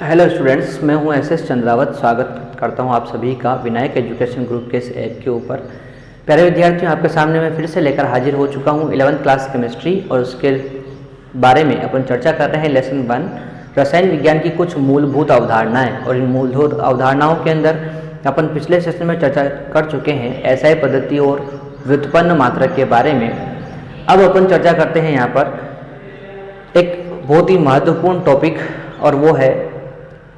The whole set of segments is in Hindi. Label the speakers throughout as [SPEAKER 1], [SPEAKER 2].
[SPEAKER 1] हेलो स्टूडेंट्स, मैं हूं एसएस चंद्रावत। स्वागत करता हूं आप सभी का विनायक एजुकेशन ग्रुप के इस ऐप के ऊपर। प्यारे विद्यार्थियों, आपके सामने मैं फिर से लेकर हाजिर हो चुका हूं 11th क्लास केमिस्ट्री और उसके बारे में अपन चर्चा कर रहे हैं। लेसन 1 रसायन विज्ञान की कुछ मूलभूत अवधारणाएं, और इन मूलभूत अवधारणाओं के अंदर अपन पिछले सेशन में चर्चा कर चुके हैं एसआई पद्धति और व्युत्पन्न मात्रक के बारे में। अब अपन चर्चा करते हैं यहाँ पर एक बहुत ही महत्वपूर्ण टॉपिक, और वो है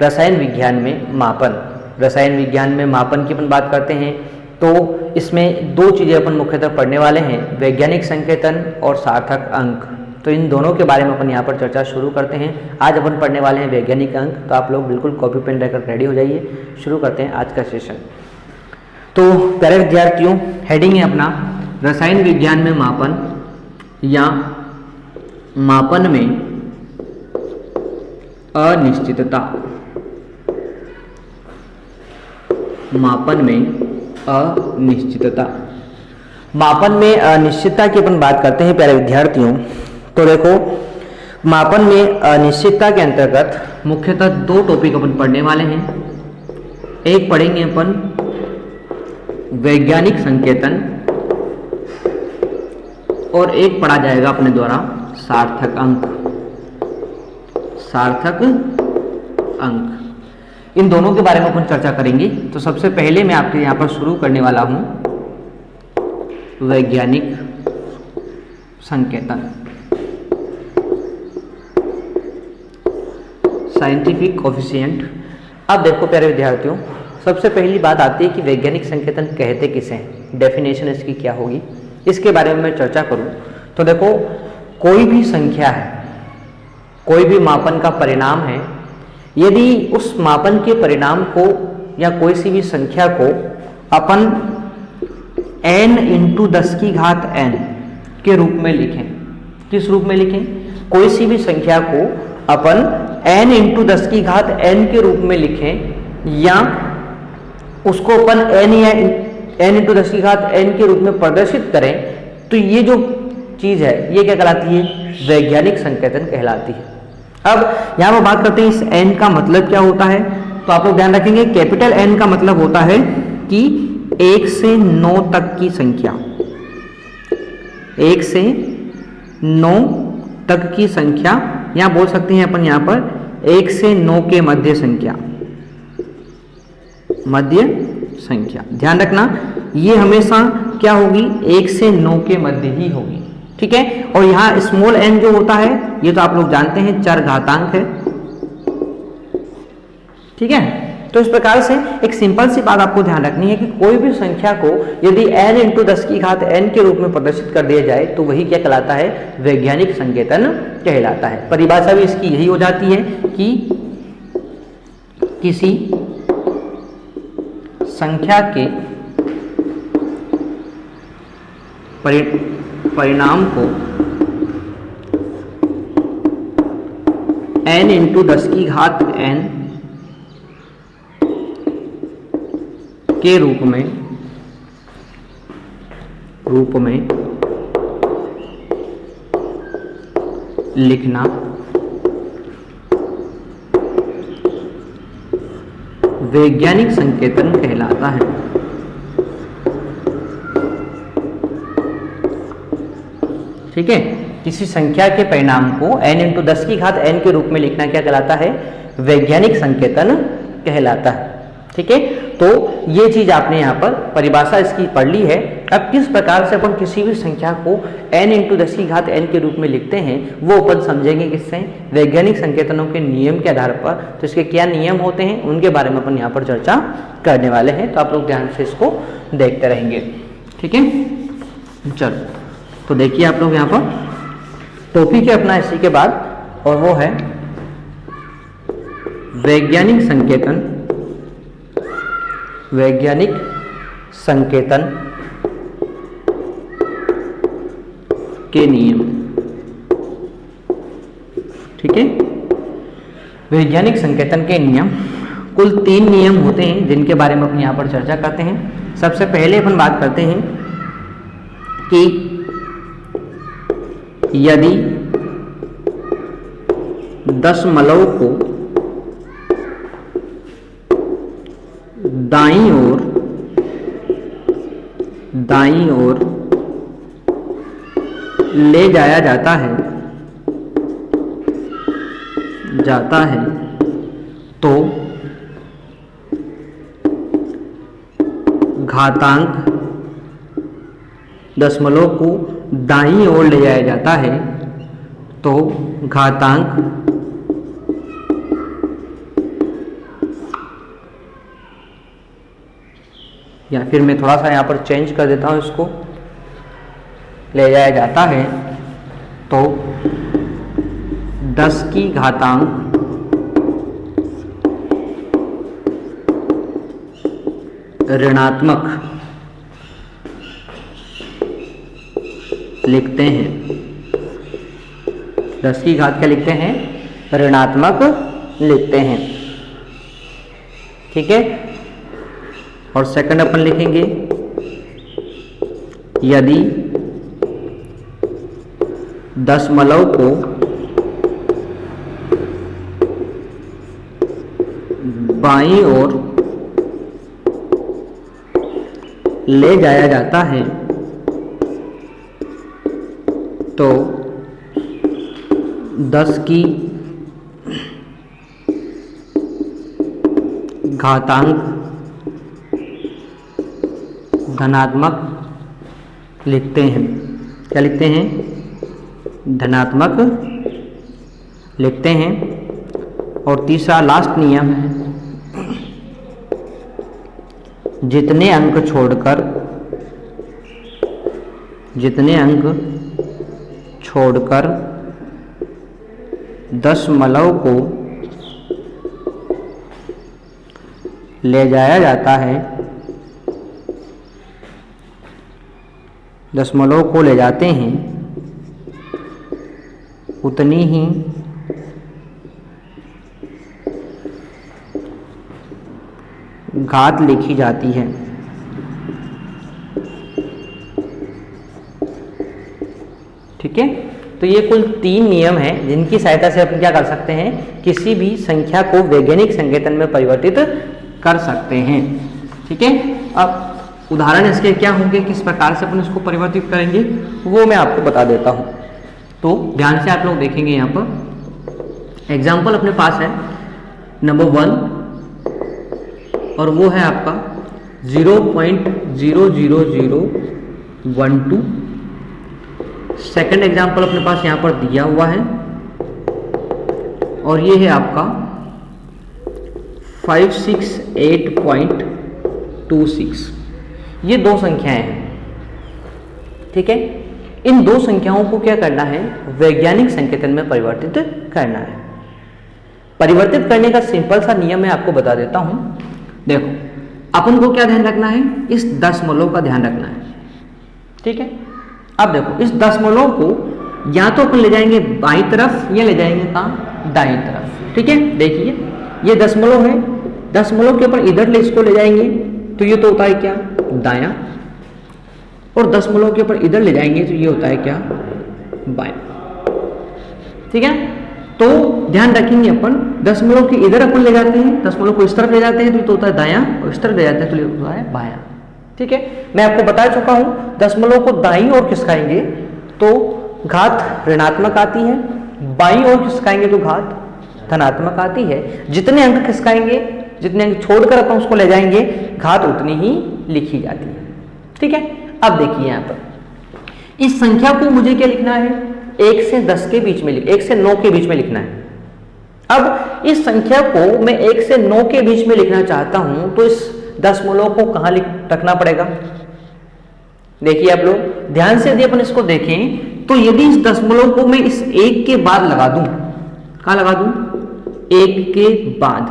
[SPEAKER 1] रसायन विज्ञान में मापन। रसायन विज्ञान में मापन की अपन बात करते हैं तो इसमें दो चीज़ें अपन मुख्यतः पढ़ने वाले हैं, वैज्ञानिक संकेतन और सार्थक अंक। तो इन दोनों के बारे में अपन यहाँ पर चर्चा शुरू करते हैं। आज अपन पढ़ने वाले हैं वैज्ञानिक अंक, तो आप लोग बिल्कुल कॉपी पेन लेकर रेडी हो जाइए। शुरू करते हैं आज का सेशन। तो प्यारे विद्यार्थियों, हेडिंग है अपना रसायन विज्ञान में मापन या मापन में अनिश्चितता। मापन में अनिश्चितता। मापन में अनिश्चितता की अपन बात करते हैं प्यारे विद्यार्थियों। तो देखो, मापन में अनिश्चितता के अंतर्गत मुख्यतः दो टॉपिक अपन पढ़ने वाले हैं। एक पढ़ेंगे अपन वैज्ञानिक संकेतन, और एक पढ़ा जाएगा अपने द्वारा सार्थक अंक। सार्थक अंक, इन दोनों के बारे में अपन चर्चा करेंगे। तो सबसे पहले मैं आपके यहाँ पर शुरू करने वाला हूँ वैज्ञानिक संकेतन, साइंटिफिक कोफिशिएंट। अब देखो प्यारे विद्यार्थियों, सबसे पहली बात आती है कि वैज्ञानिक संकेतन कहते किसे हैं, डेफिनेशन इसकी क्या होगी, इसके बारे में मैं चर्चा करूँ। तो देखो, कोई भी संख्या है, कोई भी मापन का परिणाम है, यदि उस मापन के परिणाम को या कोई सी भी संख्या को अपन n × 10⁻n के रूप में लिखें। किस रूप में लिखें? कोई सी भी संख्या को अपन n × 10⁻n के रूप में लिखें, या उसको अपन n या n × 10⁻n के रूप में प्रदर्शित करें, तो ये जो चीज है ये क्या कहलाती है? वैज्ञानिक संकेतन कहलाती है। अब यहाँ पर बात करते हैं इस n का मतलब क्या होता है। तो आप लोग ध्यान रखेंगे, कैपिटल N का मतलब होता है कि 1 से 9 तक की संख्या। 1 से 9 तक की संख्या, यहाँ बोल सकते हैं अपन यहाँ पर 1 से 9 के मध्य संख्या। मध्य संख्या, ध्यान रखना, ये हमेशा क्या होगी? 1 से 9 के मध्य ही होगी, ठीक है। और यहाँ स्मॉल n जो होता है, ये तो आप लोग जानते हैं चर घातांक है, ठीक है। तो इस प्रकार से एक सिंपल सी बात आपको ध्यान रखनी है कि कोई भी संख्या को यदि n × 10⁻n के रूप में प्रदर्शित कर दिया जाए तो वही क्या कहलाता है? वैज्ञानिक संकेतन कहलाता है। परिभाषा भी इसकी यही हो जाती है कि किसी संख्या के परिणाम को n × 10⁻n के रूप में लिखना वैज्ञानिक संकेतन कहलाता है। ठीक है, किसी संख्या के परिणाम को n × 10⁻n के रूप में लिखना क्या कहलाता है? वैज्ञानिक संकेतन कहलाता है, ठीक है। तो ये चीज आपने यहाँ पर परिभाषा इसकी पढ़ ली है। अब किस प्रकार से अपन किसी भी संख्या को n × 10⁻n के रूप में लिखते हैं वो अपन समझेंगे किससे? वैज्ञानिक संकेतनों के नियम के आधार पर। तो इसके क्या नियम होते हैं उनके बारे में अपन यहाँ पर चर्चा करने वाले हैं, तो आप लोग ध्यान से इसको देखते रहेंगे, ठीक है। चलो, तो देखिए आप लोग यहाँ पर टॉपिक है अपना इसी के बाद, और वो है वैज्ञानिक संकेतन। वैज्ञानिक संकेतन के नियम, ठीक है। वैज्ञानिक संकेतन के नियम, कुल 3 नियम होते हैं जिनके बारे में अपन यहाँ पर चर्चा करते हैं। सबसे पहले अपन बात करते हैं कि यदि दशमलव को दाईं ओर ले जाया जाता है तो घातांक दशमलव को दाईं ओर ले जाया जाता है तो घातांक या फिर मैं थोड़ा सा यहाँ पर चेंज कर देता हूँ, इसको ले जाया जाता है तो 10 की घातांक ऋणात्मक लिखते हैं। 10 की घात क्या लिखते हैं? ऋणात्मक लिखते हैं। ठीक है। और सेकंड अपन लिखेंगे यदि दशमलव को बाईं ओर ले जाया जाता है तो 10 की घातांक धनात्मक लिखते हैं। क्या लिखते हैं? धनात्मक लिखते हैं। और तीसरा लास्ट नियम है, जितने अंक छोड़कर दशमलव को ले जाया जाता है, दशमलव को ले जाते हैं, उतनी ही घात लिखी जाती है। ठीक है। तो ये कुल 3 नियम हैं जिनकी सहायता से अपन क्या कर सकते हैं, किसी भी संख्या को वैज्ञानिक संकेतन में परिवर्तित कर सकते हैं। ठीक है। अब उदाहरण इसके क्या होंगे, किस प्रकार से अपन इसको परिवर्तित करेंगे, वो मैं आपको बता देता हूं। तो ध्यान से आप लोग देखेंगे, यहाँ पर एग्जाम्पल अपने पास है नंबर 1 और वो है आपका 0.00012। सेकंड एग्जाम्पल अपने पास यहाँ पर दिया हुआ है और ये है आपका 568.26। ये 2 संख्याएं हैं। ठीक है। इन 2 संख्याओं को क्या करना है, वैज्ञानिक संकेतन में परिवर्तित करना है। परिवर्तित करने का सिंपल सा नियम मैं आपको बता देता हूं। देखो, अपन को क्या ध्यान रखना है, इस दशमलव का ध्यान रखना है। ठीक है। अब देखो, इस दशमलव को या तो अपन ले जाएंगे बाईं तरफ या ले जाएंगे कहाँ, दाईं तरफ। ठीक है। देखिए, ये दशमलव है, दशमलव के ऊपर इधर ले इसको ले जाएंगे तो ये तो होता है क्या, दायां। और दशमलव के ऊपर इधर ले जाएंगे तो ये होता है क्या, बायां। ठीक है। तो ध्यान रखेंगे, अपन दशमलव के इधर अपन ले जाते हैं, दशमलव को इस तरफ ले जाते हैं तो ये तो होता है दायां, और इस तरफ ले जाते हैं तो ये होता है बायां। ठीक है। मैं आपको बता चुका हूं, दशमलव को दाईं ओर खिसकाएंगे तो घात ऋणात्मक आती है, बाईं ओर खिसकाएंगे तो घात धनात्मक आती है। जितने अंक खिसकाएंगे, जितने अंक छोड़कर अपन उसको ले जाएंगे, घात उतनी ही लिखी जाती है। ठीक है। अब देखिए, यहाँ पर इस संख्या को मुझे क्या लिखना है, 1 से 10 के बीच में, 1 से 9 के बीच में लिखना है। अब इस संख्या को मैं 1 से 9 के बीच में लिखना चाहता हूं तो इस दशमलव को कहां रखना पड़ेगा। देखिए आप लोग ध्यान से, यदि अपन इसको देखें तो यदि इस दशमलव को मैं इस 1 के बाद लगा दूं, कहां लगा दूं, 1 के बाद।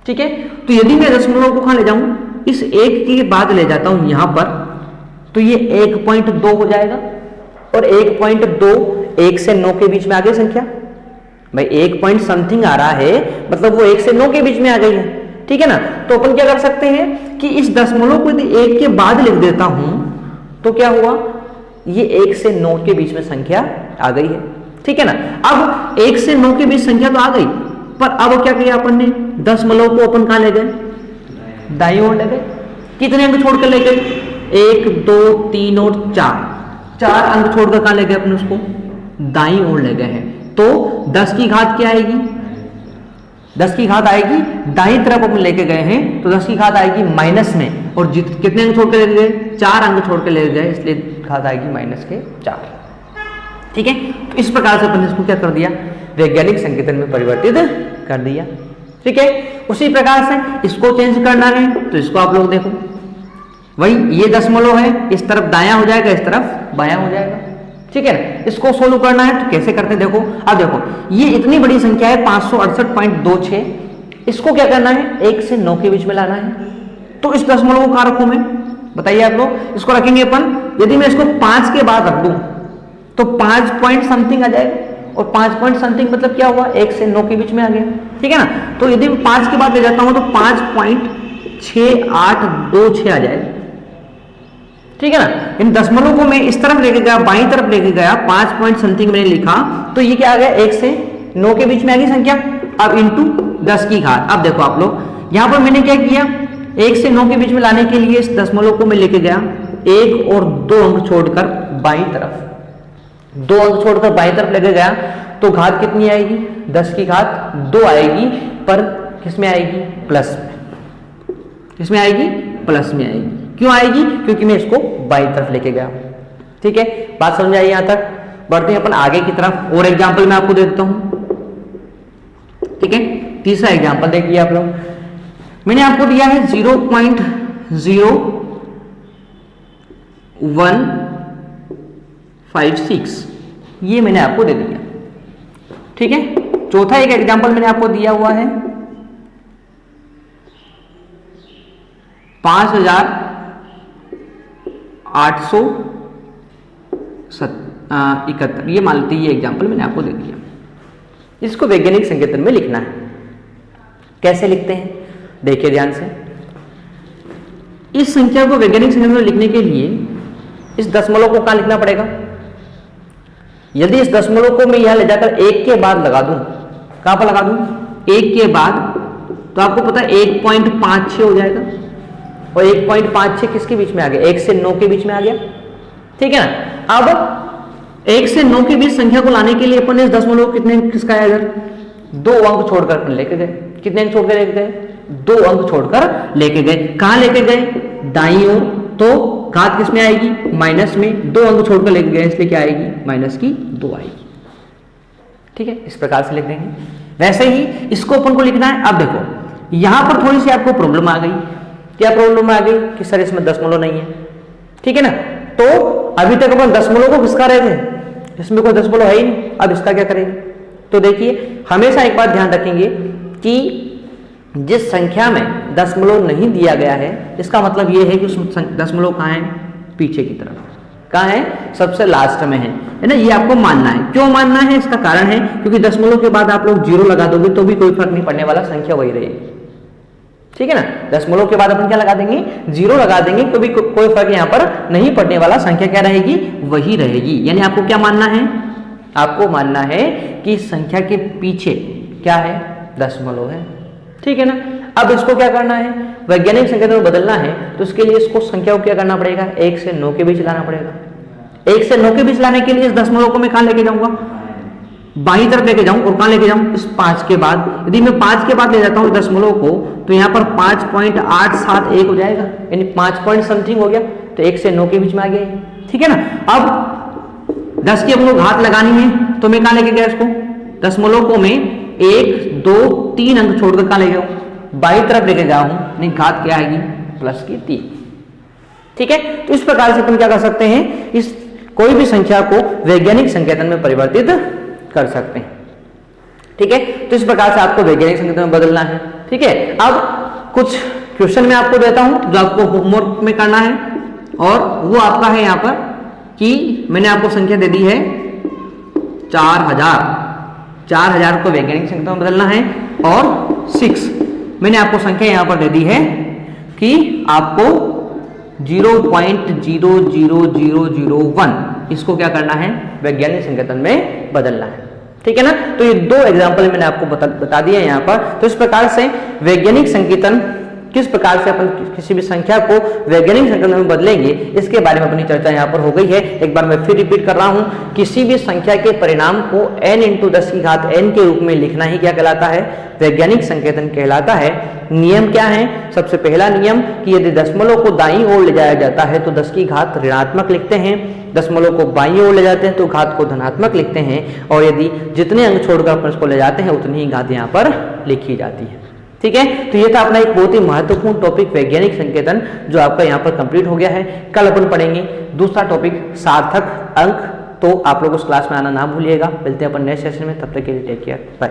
[SPEAKER 1] ठीक है। तो यदि मैं दशमलव को कहां ले जाऊं, इस 1 के बाद ले जाता हूं यहां पर, तो ये 1.2 हो जाएगा। और 1.2 1 से 9 के बीच में आ गई संख्या भाई, 1 पॉइंट समथिंग आ रहा है, मतलब वो 1 से 9 के बीच में आ गई है। ठीक है ना। तो अपन क्या कर सकते हैं कि इस दशमलव को यदि 1 के बाद लिख देता हूं तो क्या हुआ, ये 1 से 9 के बीच में संख्या आ गई है। ठीक है ना। अब 1 से 9 के बीच संख्या तो आ गई, पर अब क्या किया अपन ने, दशमलव को अपन कहां ले गए, दाईं ओर ले गए। कितने अंक छोड़कर ले गए? 1 2 3 और 4 अंक छोड़कर कहां ले गए अपने उसको? दाईं ओर ले गए हैं। तो 10 की घात क्या आएगी? 10 की घात आएगी, दाईं तरफ अपन लेके गए हैं तो 10 की घात आएगी माइनस में, और कितने अंक छोड़ के ले गए? 4 अंक छोड़ के ले गए, इसलिए घात आएगी -4। ठीक है, तो इस प्रकार से अपन इसको क्या कर दिया? वैज्ञानिक संकेतन में परिवर्तित कर दिया। ठीक है, उसी प्रकार से इसको चेंज करना है तो इसको आप लोग देखो, वही ये दशमलव है, इस तरफ दायां हो जाएगा, इस तरफ बायां हो जाएगा। ठीक है ना, इसको सोल्व करना है तो कैसे करते हैं देखो। अब देखो ये इतनी बड़ी संख्या है 568.26, इसको क्या करना है? 1 से 9 के बीच में लाना है। तो इस दशमलव को कहां रखूं मैं? बताइए आप लोग। इसको रखेंगे अपन, यदि मैं इसको 5 के बाद रख दूं तो 5 पॉइंट समथिंग आ जाएगा, और 5 पॉइंट समथिंग मतलब क्या हुआ? 1 से 9 के बीच में आ गया। ठीक है ना, तो यदि मैं 5 के बाद ले जाता हूं तो 5.6826 आ जाएगा। ठीक है ना, इन दशमलव को मैं इस तरफ लेके गया, बाईं तरफ लेके गया, 5 पॉइंट समथिंग मैंने लिखा, तो ये क्या आ गया? 1 से 9 के बीच में आ गई संख्या। अब इंटू 10 की घात। अब देखो आप लोग, यहां पर मैंने क्या किया? 1 से 9 के बीच में लाने के लिए इस दशमलव को मैं लेके गया 1 और 2 अंक छोड़कर बाईं तरफ, 2 अंक छोड़कर बाईं तरफ लेके गया, तो घात कितनी आएगी? 10 की घात 2 आएगी, पर किसमें आएगी? प्लस में। किसमें आएगी? प्लस में आएगी। क्यों आएगी? क्योंकि मैं इसको बाईं तरफ लेके गया। ठीक है, बात समझ आई? यहां तक बढ़ते हैं अपन आगे की तरफ, और एग्जाम्पल मैं आपको देता हूं। ठीक है, तीसरा एग्जाम्पल देखिए आप लोग। मैंने आपको दिया है 0.0156, ये मैंने आपको दे दिया। ठीक है, चौथा एक एग्जाम्पल मैंने आपको दिया हुआ है 5871, ये मान लेते, ये एग्जाम्पल मैंने आपको दे दिया। इसको वैज्ञानिक संकेतन में लिखना है। कैसे लिखते हैं देखिए ध्यान से। इस संख्या को वैज्ञानिक संकेतन में लिखने के लिए इस दशमलव को कहां लिखना पड़ेगा? यदि इस दशमलव को मैं यहां ले जाकर 1 के बाद लगा दूं, कहां पर लगा दूं? 1 के बाद, तो आपको पता है 1.56 हो जाएगा, और 1.56 किसके बीच में आ गया? 1 से 9 के बीच में आ गया। ठीक है ना, अब 1 से 9 के बीच संख्या को लाने के लिए अपन इस दशमलव कितने किसका है? अगर 2 अंक छोड़कर अपन लेके गए, कितने अंक छोड़कर लेके गए? 2 अंक छोड़कर लेके गए। कहां लेके गए? दाईं ओर, तो घात किसमें आएगी? माइनस में। 2 अंक छोड़कर लेके गए, इसलिए क्या आएगी? -2 आएगी। ठीक है, इस प्रकार से लिख देंगे। वैसे ही इसको अपन को लिखना है। अब देखो यहां पर थोड़ी सी आपको प्रॉब्लम आ गई। क्या प्रॉब्लम आ गई? कि सर इसमें दशमलव नहीं है। ठीक है ना, तो अभी तक अपन दशमलव को घिसका रहे थे, इसमें कोई दशमलव है ही नहीं। अब इसका क्या करेंगे? तो देखिए, हमेशा एक बात ध्यान रखेंगे कि जिस संख्या में दशमलव नहीं दिया गया है, इसका मतलब यह है कि उस दशमलव कहां है? पीछे की तरफ। कहां है? सबसे लास्ट में है ना, ये आपको मानना है। क्यों मानना है? इसका कारण है क्योंकि दशमलव के बाद आप लोग 0 लगा दोगे तो भी कोई फर्क नहीं पड़ने वाला, संख्या वही रहेगी। ठीक है ना, दशमलव के बाद अपन क्या लगा देंगे? 0 लगा देंगे, तो भी कोई फर्क यहां पर नहीं पड़ने वाला, संख्या क्या रहेगी? वही रहेगी। यानी आपको क्या मानना है? आपको मानना है कि संख्या के पीछे क्या है? दशमलव है। ठीक है ना, अब इसको क्या करना है? वैज्ञानिक संकेतन में बदलना है, तो उसके लिए इसको संख्या को क्या करना पड़ेगा? 1 से 9 के बीच लाना पड़ेगा। 1 से 9 के बीच लाने के लिए इस दशमलव को मैं कहां लेके जाऊंगा? बाईं तरफ लेके जाऊं, और कहां लेके जाऊं? इस 5 के बाद। यदि मैं 5 के बाद ले जाता हूं दशमलव को, तो यहां पर 5.871 हो जाएगा, यानी 5 पॉइंट समथिंग हो गया, तो 1 से 9 के बीच में आ गया। ठीक है ना, अब 10 की अपने घात लगानी है, तो मैं कहां लेके गया इसको? दशमलव को मैं 1 2 3 अंक छोड़कर कहां ले गया? बाईं तरफ लेके गया हूं, नहीं घात क्या आएगी? +3। ठीक है, तो इस प्रकार से अपन क्या कर सकते हैं? इस कोई भी संख्या को वैज्ञानिक संकेतन में परिवर्तित कर सकते हैं। ठीक है, तो इस प्रकार से आपको वैज्ञानिक संकेतन में बदलना है। ठीक है, अब कुछ क्वेश्चन मैं आपको देता हूं जो आपको होमवर्क में करना है, और वो आपका है यहां पर कि मैंने आपको संख्या दे दी है 4000 को वैज्ञानिक संकेतन में बदलना है, और 6 मैंने आपको संख्या यहां पर दे दी है कि आपको 0.00001 इसको क्या करना है? वैज्ञानिक संकेतन में बदलना है। ठीक है ना, तो ये 2 एग्जाम्पल मैंने आपको बता दिए यहां पर। तो इस प्रकार से वैज्ञानिक संकेतन किस प्रकार से अपन किसी भी संख्या को वैज्ञानिक संकेतन में बदलेंगे, इसके बारे में अपनी चर्चा यहाँ पर हो गई है। एक बार मैं फिर रिपीट कर रहा हूँ, किसी भी संख्या के परिणाम को n × 10 की घात n के रूप में लिखना ही क्या कहलाता है, वैज्ञानिक संकेतन कहलाता है। नियम क्या है, सबसे पहला नियम कि यदि दशमलव को दाईं ओर ले जाया जाता है तो 10 की घात ऋणात्मक लिखते हैं, दशमलव को बाईं ओर ले जाते हैं तो घात को धनात्मक लिखते हैं, और यदि जितने अंक छोड़कर अपन इसको ले जाते हैं उतनी ही घात यहाँ पर लिखी जाती है। ठीक है, तो ये था अपना एक बहुत ही महत्वपूर्ण टॉपिक वैज्ञानिक संकेतन, जो आपका यहाँ पर कंप्लीट हो गया है। कल अपन पढ़ेंगे दूसरा टॉपिक सार्थक अंक। तो आप लोग उस क्लास में आना ना भूलिएगा। मिलते हैं अपन नेक्स्ट सेशन में, तब तक के लिए टेक केयर, बाय।